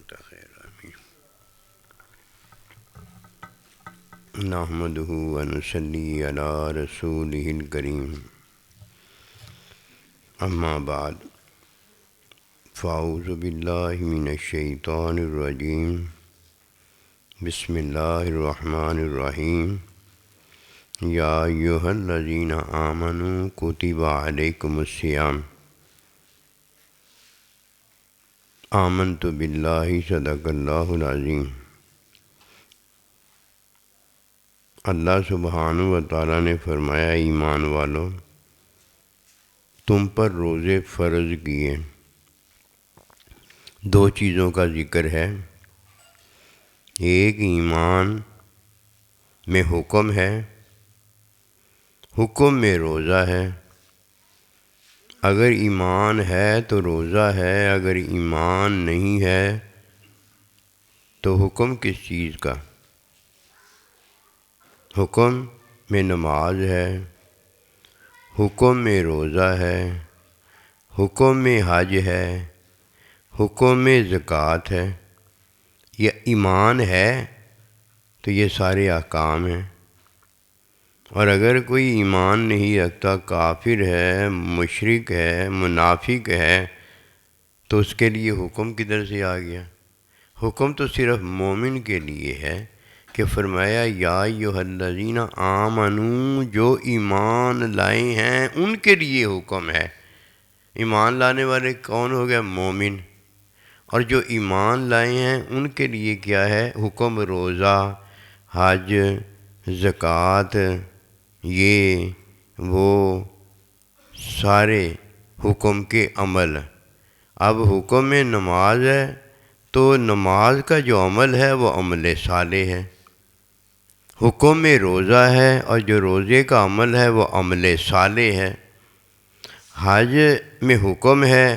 جزاک خیر آمین۔ نحمدہ ونصلی علی رسولہ الکریم، اما بعد، فاعوذ باللہ من الشیطان الرجیم، بسم اللہ الرحمن الرحیم۔ یا ایھا الذین آمنوا کتب علیکم الصیام۔ آمنت باللہ، صدق اللہ العظیم۔ اللہ سبحانہ و تعالیٰ نے فرمایا، ایمان والو، تم پر روزے فرض کیے۔ دو چیزوں کا ذکر ہے، ایک ایمان میں حکم ہے، حکم میں روزہ ہے۔ اگر ایمان ہے تو روزہ ہے، اگر ایمان نہیں ہے تو حکم کس چیز کا؟ حکم میں نماز ہے، حکم میں روزہ ہے، حکم میں حج ہے، حکم میں زکوٰۃ ہے۔ یہ ایمان ہے تو یہ سارے احکام ہیں۔ اور اگر کوئی ایمان نہیں رکھتا، کافر ہے، مشرک ہے، منافق ہے، تو اس کے لیے حکم کدھر سے آ گیا؟ حکم تو صرف مومن کے لیے ہے کہ فرمایا، یا ایھا الذین آمنوا، جو ایمان لائے ہیں ان کے لیے حکم ہے۔ ایمان لانے والے کون ہو گئے؟ مومن۔ اور جو ایمان لائے ہیں ان کے لیے کیا ہے؟ حکم روزہ، حج، زکوٰۃ، یہ وہ سارے حکم کے عمل۔ اب حکم میں نماز ہے تو نماز کا جو عمل ہے وہ عمل صالح ہے۔ حکم میں روزہ ہے اور جو روزے کا عمل ہے وہ عمل صالح ہے۔ حج میں حکم ہے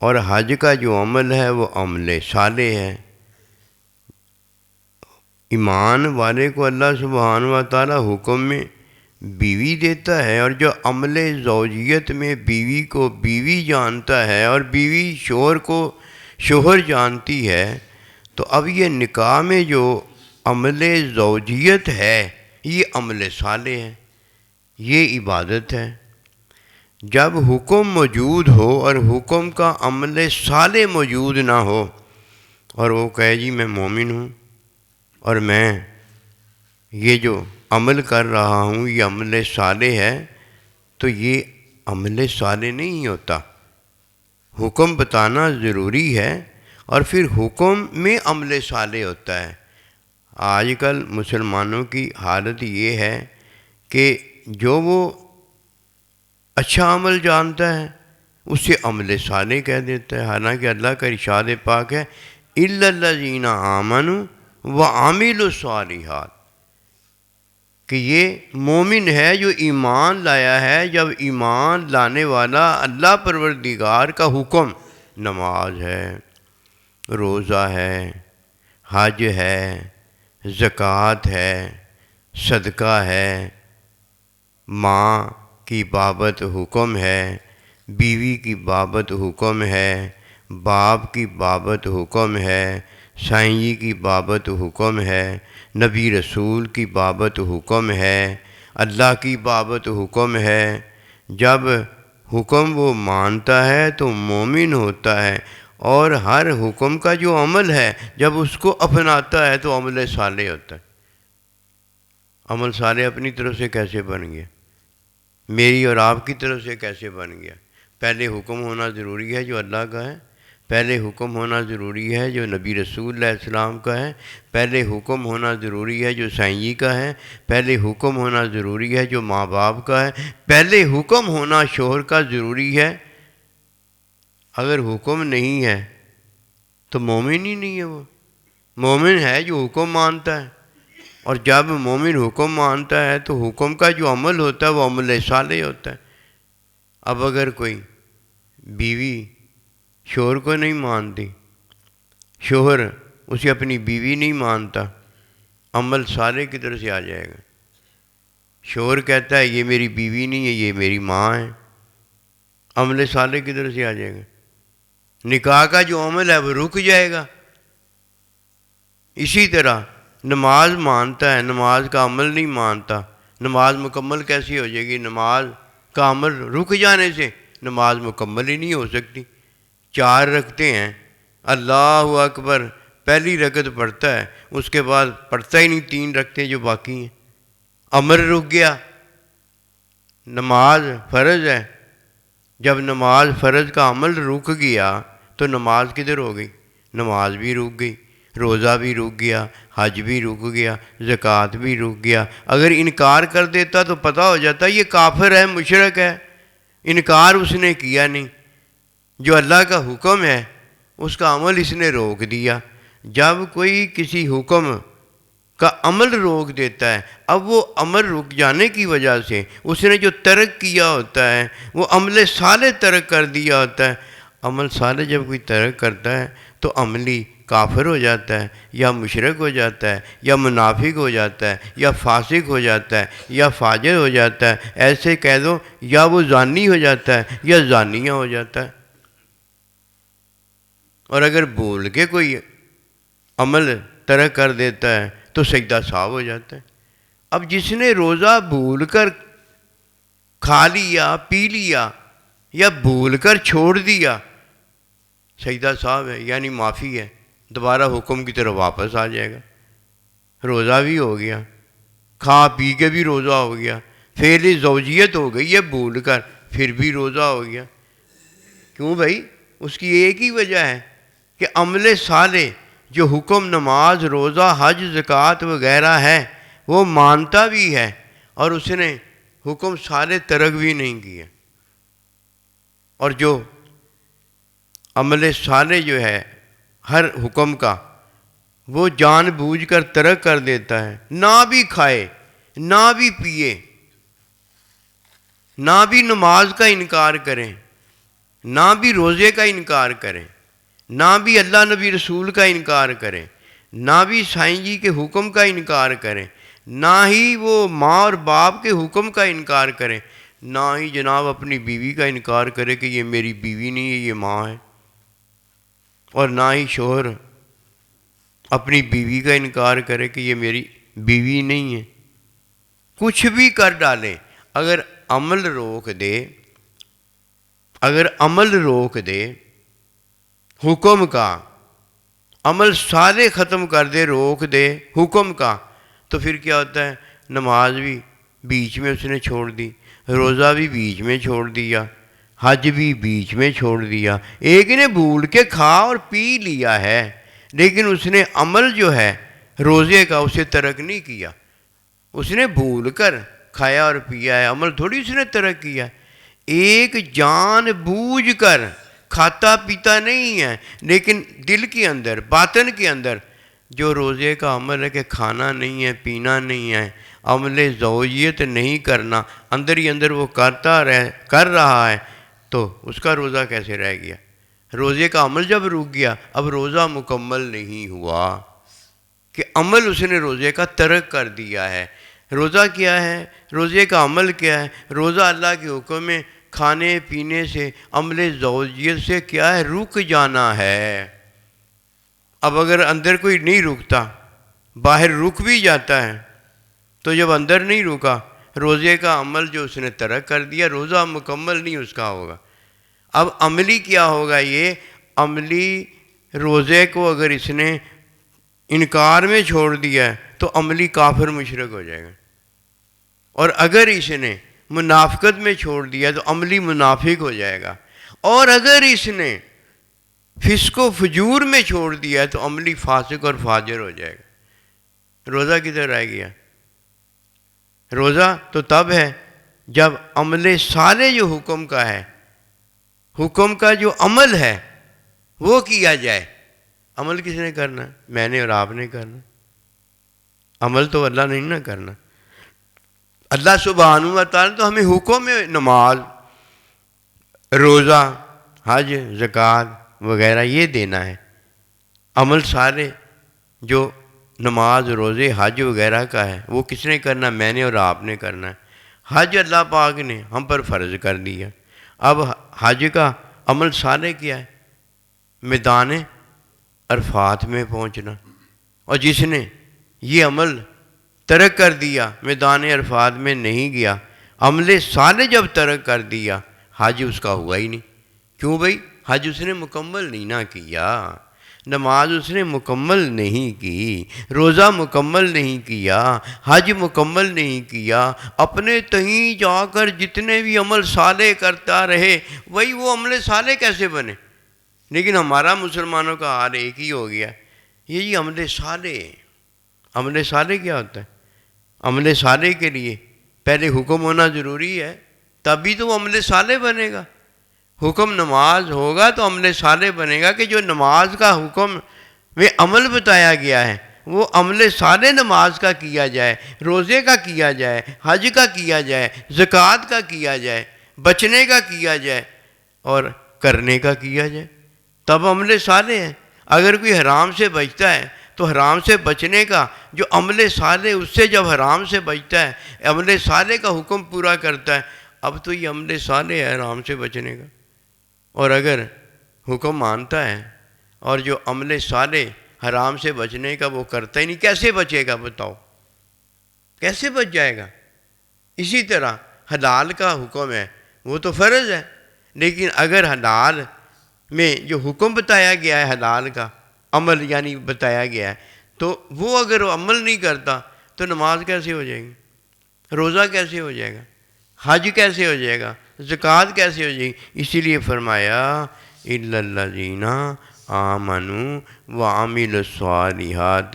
اور حج کا جو عمل ہے وہ عمل صالح ہے۔ ایمان والے کو اللہ سبحانہ و تعالیٰ حکم میں بیوی دیتا ہے، اور جو عمل زوجیت میں بیوی کو بیوی جانتا ہے اور بیوی شوہر کو شوہر جانتی ہے، تو اب یہ نکاح میں جو عمل زوجیت ہے یہ عمل صالح ہے، یہ عبادت ہے۔ جب حکم موجود ہو اور حکم کا عمل صالح موجود نہ ہو، اور وہ کہے جی میں مومن ہوں اور میں یہ جو عمل کر رہا ہوں یہ عمل صالح ہے، تو یہ عمل صالح نہیں ہوتا۔ حکم بتانا ضروری ہے اور پھر حکم میں عمل صالح ہوتا ہے۔ آج کل مسلمانوں کی حالت یہ ہے کہ جو وہ اچھا عمل جانتا ہے اسے عمل صالح کہہ دیتا ہے، حالانکہ اللہ کا ارشاد پاک ہے، اِلَّا الَّذِينَ آمَنُوا وَعَمِلُوا الصَّالِحَاتِ، کہ یہ مومن ہے جو ایمان لایا ہے۔ جب ایمان لانے والا اللہ پروردگار کا حکم، نماز ہے، روزہ ہے، حج ہے، زکوٰۃ ہے، صدقہ ہے، ماں کی بابت حکم ہے، بیوی کی بابت حکم ہے، باپ کی بابت حکم ہے، سائیں جی کی بابت حکم ہے، نبی رسول کی بابت حکم ہے، اللہ کی بابت حکم ہے۔ جب حکم وہ مانتا ہے تو مومن ہوتا ہے، اور ہر حکم کا جو عمل ہے جب اس کو اپناتا ہے تو عمل صالح ہوتا ہے۔ عمل صالح اپنی طرف سے کیسے بن گیا؟ میری اور آپ کی طرف سے کیسے بن گیا؟ پہلے حکم ہونا ضروری ہے جو اللہ کا ہے، پہلے حکم ہونا ضروری ہے جو نبی رسول علیہ السلام کا ہے، پہلے حکم ہونا ضروری ہے جو سائیں جی کا ہے، پہلے حکم ہونا ضروری ہے جو ماں باپ کا ہے، پہلے حکم ہونا شوہر کا ضروری ہے۔ اگر حکم نہیں ہے تو مومن ہی نہیں ہے۔ وہ مومن ہے جو حکم مانتا ہے، اور جب مومن حکم مانتا ہے تو حکم کا جو عمل ہوتا ہے وہ عمل صالح ہوتا ہے۔ اب اگر کوئی بیوی شوہر کو نہیں مانتی، شوہر اسے اپنی بیوی نہیں مانتا، عمل صالح کدھر سے آ جائے گا؟ شوہر کہتا ہے یہ میری بیوی نہیں ہے، یہ میری ماں ہے، عمل صالح کدھر سے آ جائے گا؟ نکاح کا جو عمل ہے وہ رک جائے گا، اسی طرح نماز مانتا ہے، نماز کا عمل نہیں مانتا، نماز مکمل کیسی ہو جائے گی؟ نماز کا عمل رک جانے سے نماز مکمل ہی نہیں ہو سکتی۔ 4 رکعتیں ہیں، اللہ اکبر پہلی رکعت پڑھتا ہے، اس کے بعد پڑھتا ہی نہیں 3 رکعتیں جو باقی ہیں، عمل رک گیا۔ نماز فرض ہے، جب نماز فرض کا عمل رک گیا تو نماز کدھر ہو گئی؟ نماز بھی رک گئی، روزہ بھی رک گیا، حج بھی رک گیا، زکوٰۃ بھی رک گیا۔ اگر انکار کر دیتا تو پتہ ہو جاتا یہ کافر ہے، مشرک ہے۔ انکار اس نے کیا نہیں، جو اللہ کا حکم ہے اس کا عمل اس نے روک دیا۔ جب کوئی کسی حکم کا عمل روک دیتا ہے، اب وہ عمل رک جانے کی وجہ سے اس نے جو ترک کیا ہوتا ہے وہ عمل صالح ترک کر دیا ہوتا ہے۔ عمل صالح جب کوئی ترک کرتا ہے تو عملی کافر ہو جاتا ہے، یا مشرک ہو جاتا ہے، یا منافق ہو جاتا ہے، یا فاسق ہو جاتا ہے، یا فاجر ہو جاتا ہے، ایسے کہہ دو، یا وہ زانی ہو جاتا ہے یا زانیہ ہو جاتا ہے۔ اور اگر بھول کے کوئی عمل ترک کر دیتا ہے تو سجدہ سہو ہو جاتا ہے۔ اب جس نے روزہ بھول کر کھا لیا، پی لیا، یا بھول کر چھوڑ دیا، سجدہ سہو ہے، یعنی معافی ہے، دوبارہ حکم کی طرف واپس آ جائے گا۔ روزہ بھی ہو گیا، کھا پی کے بھی روزہ ہو گیا، فعل زوجیت ہو گئی ہے بھول کر، پھر بھی روزہ ہو گیا۔ کیوں بھائی؟ اس کی ایک ہی وجہ ہے کہ عمل صالح جو حکم نماز، روزہ، حج، زکوٰۃ وغیرہ ہے وہ مانتا بھی ہے، اور اس نے حکم صالح ترک بھی نہیں کیا۔ اور جو عمل صالح جو ہے ہر حکم کا وہ جان بوجھ کر ترک کر دیتا ہے، نہ بھی کھائے، نہ بھی پیے، نہ بھی نماز کا انکار کریں، نہ بھی روزے کا انکار کریں، نہ بھی اللہ نبی رسول کا انکار کریں، نہ بھی سائیں جی کے حکم کا انکار کریں، نہ ہی وہ ماں اور باپ کے حکم کا انکار کریں، نہ ہی جناب اپنی بیوی کا انکار کرے کہ یہ میری بیوی نہیں ہے، یہ ماں ہے، اور نہ ہی شوہر اپنی بیوی کا انکار کرے کہ یہ میری بیوی نہیں ہے۔ کچھ بھی کر ڈالیں، اگر عمل روک دے حکم کا، عمل صالح ختم کر دے، روک دے حکم کا، تو پھر کیا ہوتا ہے؟ نماز بھی بیچ میں اس نے چھوڑ دی، روزہ بھی بیچ میں چھوڑ دیا، حج بھی بیچ میں چھوڑ دیا۔ ایک نے بھول کے کھا اور پی لیا ہے، لیکن اس نے عمل جو ہے روزے کا اسے ترک نہیں کیا۔ اس نے بھول کر کھایا اور پیا ہے، عمل تھوڑی اس نے ترک کیا۔ ایک جان بوجھ کر کھاتا پیتا نہیں ہے، لیکن دل کے اندر، باطن کے اندر جو روزے کا عمل ہے کہ کھانا نہیں ہے، پینا نہیں ہے، عمل زوجیت نہیں کرنا، اندر ہی اندر وہ کر رہا ہے، تو اس کا روزہ کیسے رہ گیا؟ روزے کا عمل جب رک گیا، اب روزہ مکمل نہیں ہوا، کہ عمل اس نے روزے کا ترک کر دیا ہے۔ روزہ کیا ہے؟ روزے کا عمل کیا ہے؟ روزہ اللہ کے حکم میں کھانے پینے سے، عمل زوجیت سے کیا ہے؟ رک جانا ہے۔ اب اگر اندر کوئی نہیں رکتا، باہر رک بھی جاتا ہے، تو جب اندر نہیں رکا، روزے کا عمل جو اس نے ترک کر دیا، روزہ مکمل نہیں اس کا ہوگا۔ اب عملی کیا ہوگا؟ یہ عملی روزے کو اگر اس نے انکار میں چھوڑ دیا ہے تو عملی کافر مشرک ہو جائے گا، اور اگر اس نے منافقت میں چھوڑ دیا تو عملی منافق ہو جائے گا، اور اگر اس نے فسق و فجور میں چھوڑ دیا ہے تو عملی فاسق اور فاجر ہو جائے گا۔ روزہ کدھر رہ گیا؟ روزہ تو تب ہے جب عمل صالح جو حکم کا ہے، حکم کا جو عمل ہے وہ کیا جائے۔ عمل کس نے کرنا؟ میں نے اور آپ نے کرنا، عمل تو اللہ نے نہ کرنا۔ اللہ سبحانہ و تعالیٰ تو ہمیں حکم ہے نماز، روزہ، حج، زکوٰۃ وغیرہ یہ دینا ہے۔ عمل صالح جو نماز، روزے، حج وغیرہ کا ہے وہ کس نے کرنا؟ میں نے اور آپ نے کرنا ہے۔ حج اللہ پاک نے ہم پر فرض کر دیا۔ اب حج کا عمل صالح کیا ہے؟ میدان عرفات میں پہنچنا، اور جس نے یہ عمل ترک کر دیا، میدان عرفات میں نہیں گیا، عمل صالح جب ترک کر دیا، حج اس کا ہوا ہی نہیں۔ کیوں بھائی؟ حج اس نے مکمل نہیں نہ کیا، نماز اس نے مکمل نہیں کی، روزہ مکمل نہیں کیا، حج مکمل نہیں کیا، اپنے تہیں جا کر جتنے بھی عمل صالح کرتا رہے وہی وہ عمل صالح کیسے بنے؟ لیکن ہمارا مسلمانوں کا حال ایک ہی ہو گیا، یہ جی عمل صالح، عمل صالح کیا ہوتا ہے؟ عمل صالح کے لیے پہلے حکم ہونا ضروری ہے، تبھی تو وہ عمل صالح بنے گا۔ حکم نماز ہوگا تو عمل صالح بنے گا، کہ جو نماز کا حکم میں عمل بتایا گیا ہے وہ عمل صالح نماز کا کیا جائے، روزے کا کیا جائے، حج کا کیا جائے، زکوٰۃ کا کیا جائے، بچنے کا کیا جائے اور کرنے کا کیا جائے، تب عمل صالح ہے۔ اگر کوئی حرام سے بچتا ہے تو حرام سے بچنے کا جو عمل صالح، اس سے جب حرام سے بچتا ہے، عمل صالح کا حکم پورا کرتا ہے، اب تو یہ عمل صالح ہے حرام سے بچنے کا۔ اور اگر حکم مانتا ہے اور جو عمل صالح حرام سے بچنے کا وہ کرتا ہی نہیں، کیسے بچے گا بتاؤ؟ کیسے بچ جائے گا؟ اسی طرح حلال کا حکم ہے وہ تو فرض ہے، لیکن اگر حلال میں جو حکم بتایا گیا ہے حلال کا عمل یعنی بتایا گیا ہے، تو وہ اگر وہ عمل نہیں کرتا تو نماز کیسے ہو جائے گی؟ روزہ کیسے ہو جائے گا؟ حج کیسے ہو جائے گا؟ زکوٰۃ کیسے ہو جائے گی؟ اسی لیے فرمایا اِلَّا الَّذِينَ آمَنُوا وَعَمِلُوا الصَّالِحَاتِ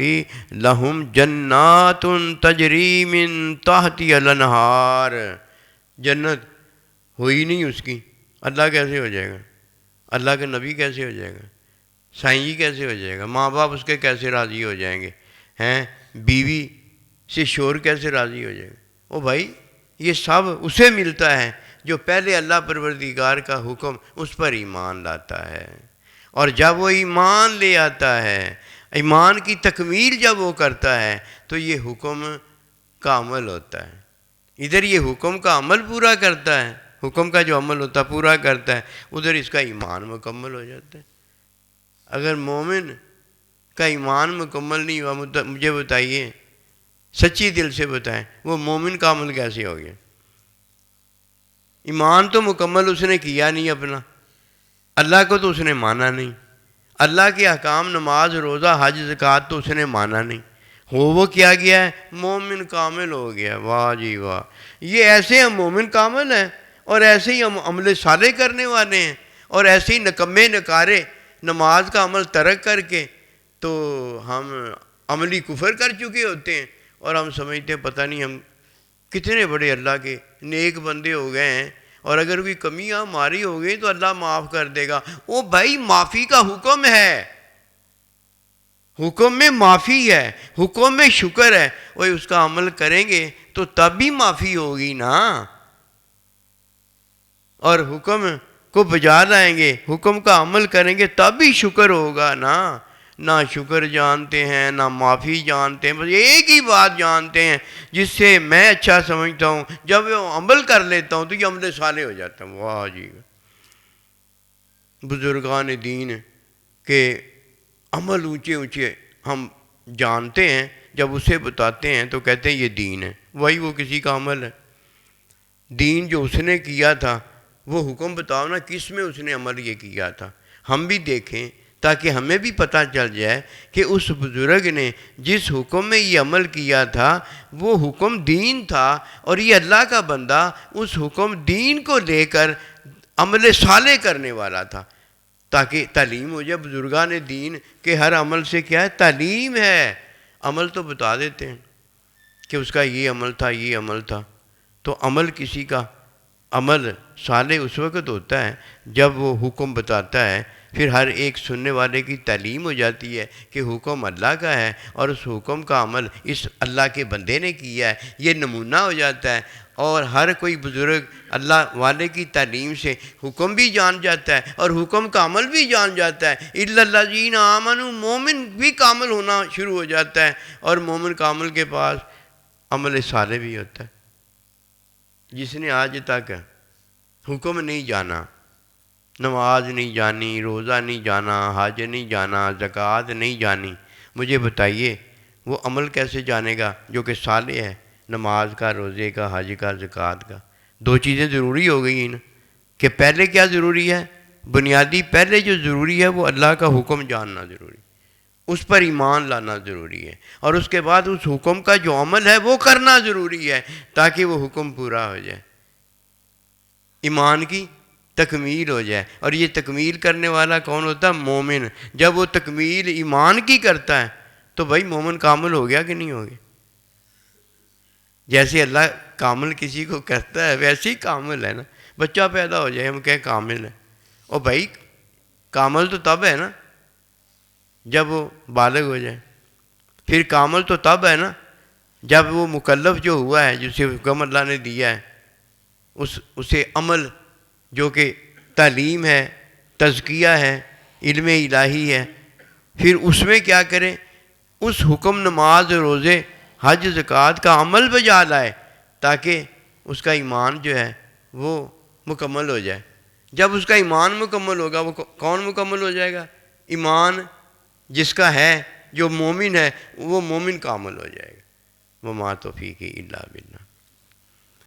لَهُمْ جَنَّاتٌ تَجْرِي مِن تَحْتِهَا الْأَنْهَارُ۔ جنت ہوئی نہیں اس کی، اللہ کیسے ہو جائے گا؟ اللہ کے نبی کیسے ہو جائے گا؟ سائیں جی کیسے ہو جائے گا؟ ماں باپ اس کے کیسے راضی ہو جائیں گے؟ ہیں بیوی سے شور کیسے راضی ہو جائے گا؟ او بھائی، یہ سب اسے ملتا ہے جو پہلے اللہ پروردگار کا حکم اس پر ایمان لاتا ہے، اور جب وہ ایمان لے آتا ہے، ایمان کی تکمیل جب وہ کرتا ہے تو یہ حکم کا عمل ہوتا ہے۔ ادھر یہ حکم کا عمل پورا کرتا ہے، حکم کا جو عمل ہوتا ہے پورا کرتا ہے، ادھر اس کا ایمان مکمل ہو جاتا ہے۔ اگر مومن کا ایمان مکمل نہیں ہوا، مجھے بتائیے، سچی دل سے بتائیں، وہ مومن کا عمل کیسے ہو گیا؟ ایمان تو مکمل اس نے کیا نہیں اپنا، اللہ کو تو اس نے مانا نہیں، اللہ کے احکام نماز روزہ حج زکوٰۃ تو اس نے مانا نہیں، وہ کیا گیا ہے؟ مومن کامل ہو گیا۔ واہ جی واہ، یہ ایسے ہم مومن کامل ہیں اور ایسے ہی ہم عمل صالح کرنے والے ہیں، اور ایسے ہی نکمے نکارے نماز کا عمل ترک کر کے تو ہم عملی کفر کر چکے ہوتے ہیں، اور ہم سمجھتے ہیں پتہ نہیں ہم کتنے بڑے اللہ کے نیک بندے ہو گئے ہیں، اور اگر کوئی کمیاں ہماری ہو گئی تو اللہ معاف کر دے گا۔ وہ بھائی معافی کا حکم ہے، حکم میں معافی ہے، حکم میں شکر ہے، وہ اس کا عمل کریں گے تو تب بھی معافی ہوگی نا، اور حکم کو بجا لائیں گے، حکم کا عمل کریں گے تب بھی شکر ہوگا نا۔ نہ شکر جانتے ہیں نہ معافی جانتے ہیں، بس ایک ہی بات جانتے ہیں جس سے میں اچھا سمجھتا ہوں، جب وہ عمل کر لیتا ہوں تو یہ عمل صالح ہو جاتا ہے۔ واہ جی، بزرگان دین کے عمل اونچے اونچے ہم جانتے ہیں، جب اسے بتاتے ہیں تو کہتے ہیں یہ دین ہے، وہی وہ کسی کا عمل ہے۔ دین جو اس نے کیا تھا وہ حکم بتاؤ نا کس میں اس نے عمل یہ کیا تھا، ہم بھی دیکھیں تاکہ ہمیں بھی پتہ چل جائے کہ اس بزرگ نے جس حکم میں یہ عمل کیا تھا وہ حکم دین تھا، اور یہ اللہ کا بندہ اس حکم دین کو لے کر عمل صالح کرنے والا تھا، تاکہ تعلیم ہو جائے۔ بزرگان دین کے ہر عمل سے کیا ہے؟ تعلیم ہے۔ عمل تو بتا دیتے ہیں کہ اس کا یہ عمل تھا، یہ عمل تھا، تو عمل کسی کا عمل صالح اس وقت ہوتا ہے جب وہ حکم بتاتا ہے، پھر ہر ایک سننے والے کی تعلیم ہو جاتی ہے کہ حکم اللہ کا ہے اور اس حکم کا عمل اس اللہ کے بندے نے کیا ہے، یہ نمونہ ہو جاتا ہے، اور ہر کوئی بزرگ اللہ والے کی تعلیم سے حکم بھی جان جاتا ہے اور حکم کا عمل بھی جان جاتا ہے۔ اِلَّا الَّذِينَ آمَنُوا، مومن بھی کامل ہونا شروع ہو جاتا ہے، اور مومن کامل کے پاس عمل صالح بھی ہوتا ہے۔ جس نے آج تک حکم نہیں جانا، نماز نہیں جانی، روزہ نہیں جانا، حج نہیں جانا، زکوٰۃ نہیں جانی، مجھے بتائیے وہ عمل کیسے جانے گا جو کہ صالح ہے، نماز کا، روزے کا، حج کا، زکوٰۃ کا؟ دو چیزیں ضروری ہو گئی ہیں کہ پہلے کیا ضروری ہے؟ بنیادی پہلے جو ضروری ہے وہ اللہ کا حکم جاننا ضروری، اس پر ایمان لانا ضروری ہے، اور اس کے بعد اس حکم کا جو عمل ہے وہ کرنا ضروری ہے تاکہ وہ حکم پورا ہو جائے، ایمان کی تکمیل ہو جائے۔ اور یہ تکمیل کرنے والا کون ہوتا ہے؟ مومن۔ جب وہ تکمیل ایمان کی کرتا ہے تو بھائی مومن کامل ہو گیا کہ نہیں ہو گیا؟ جیسے اللہ کامل کسی کو کرتا ہے ویسے ہی کامل ہے نا۔ بچہ پیدا ہو جائے ہم کہیں کامل ہے، اور بھائی کامل تو تب ہے نا جب وہ بالغ ہو جائے، پھر کامل تو تب ہے نا جب وہ مکلف جو ہوا ہے، جسے حکم اللہ نے دیا ہے، اسے عمل جو کہ تعلیم ہے، تزکیہ ہے، علم الہی ہے، پھر اس میں کیا کرے؟ اس حکم، نماز، روزے، حج، زکوٰۃ کا عمل بجا لائے تاکہ اس کا ایمان جو ہے وہ مکمل ہو جائے۔ جب اس کا ایمان مکمل ہوگا، وہ کون مکمل ہو جائے گا؟ ایمان جس کا ہے، جو مومن ہے، وہ مومن کامل ہو جائے گا۔ وما توفیقی الا باللہ۔